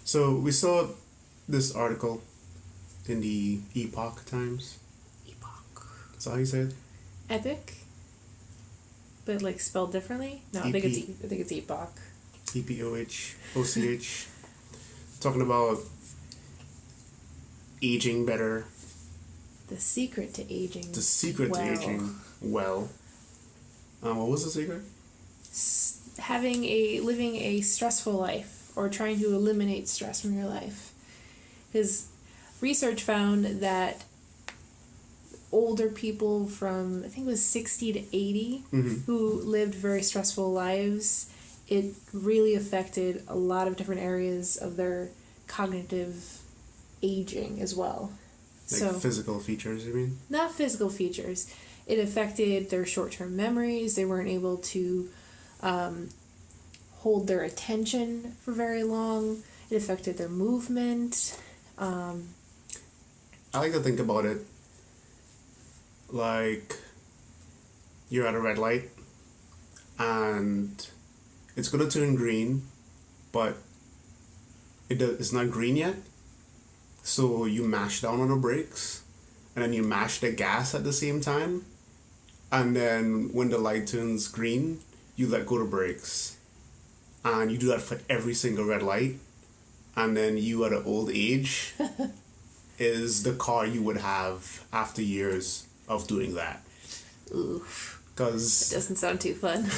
So we saw this article in the Epoch Times. Epoch. Is that how you say it? Epic? But like spelled differently? No, I think it's Epoch. EPOCH. Talking about aging better. The secret to aging. The secret to aging well. What was the secret? Living a stressful life, or trying to eliminate stress from your life. Because research found that older people from, I think it was 60 to 80, who lived very stressful lives, it really affected a lot of different areas of their cognitive aging as well. Like physical features, you mean? Not physical features. It affected their short-term memories. They weren't able to hold their attention for very long. It affected their movement. I like to think about it like you're at a red light and it's going to turn green, but it's not green yet. So you mash down on the brakes and then you mash the gas at the same time. And then when the light turns green, you let go of the brakes. And you do that for every single red light. And then you at an old age is the car you would have after years of doing that. Ooh. Because it doesn't sound too fun.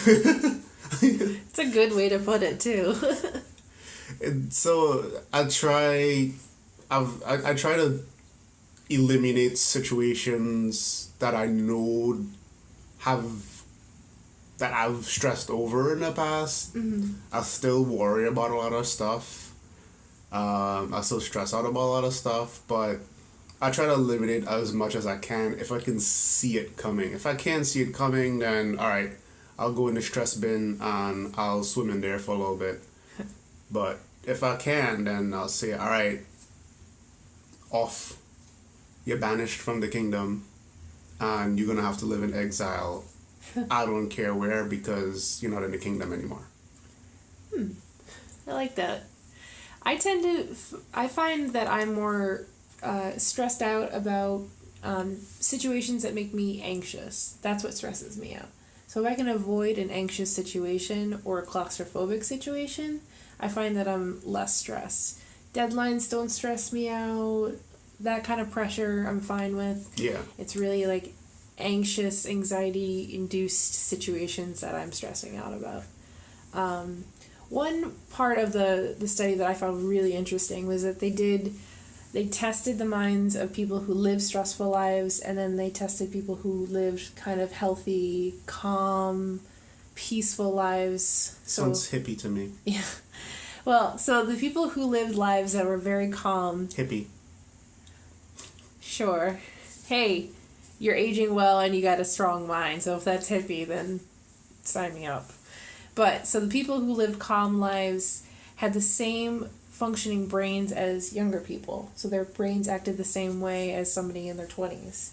It's a good way to put it too. So I try to eliminate situations that I know that I've stressed over in the past. I still worry about a lot of stuff. I still stress out about a lot of stuff, but I try to eliminate as much as I can if I can see it coming. If I can't see it coming, then alright, I'll go in the stress bin and I'll swim in there for a little bit. But if I can, then I'll say, alright, off. You're banished from the kingdom and you're going to have to live in exile. I don't care where, because you're not in the kingdom anymore. I like that. I find that I'm more stressed out about situations that make me anxious. That's what stresses me out. So if I can avoid an anxious situation or a claustrophobic situation, I find that I'm less stressed. Deadlines don't stress me out. That kind of pressure I'm fine with. Yeah. It's really like anxious, anxiety-induced situations that I'm stressing out about. One part of the study that I found really interesting was that they tested the minds of people who lived stressful lives, and then they tested people who lived kind of healthy, calm, peaceful lives. Sounds hippie to me. Yeah. Well, so the people who lived lives that were very calm... Hippie. Sure. Hey, you're aging well and you got a strong mind, so if that's hippie, then sign me up. But, so the people who lived calm lives had the same functioning brains as younger people. So their brains acted the same way as somebody in their 20s.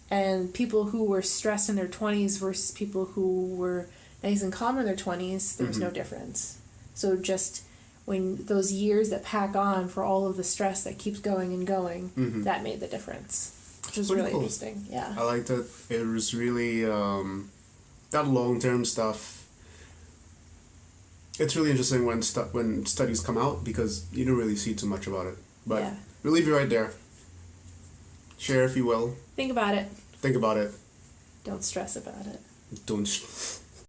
And people who were stressed in their 20s versus people who were nice and calm in their 20s, there was no difference. So just when those years that pack on for all of the stress that keeps going and going, that made the difference. Which was really cool. Interesting, yeah. I like that. It was really, that long-term stuff. It's really interesting when studies come out, because you don't really see too much about it. But we'll leave you right there. Share if you will. Think about it. Think about it. Don't stress about it. Don't...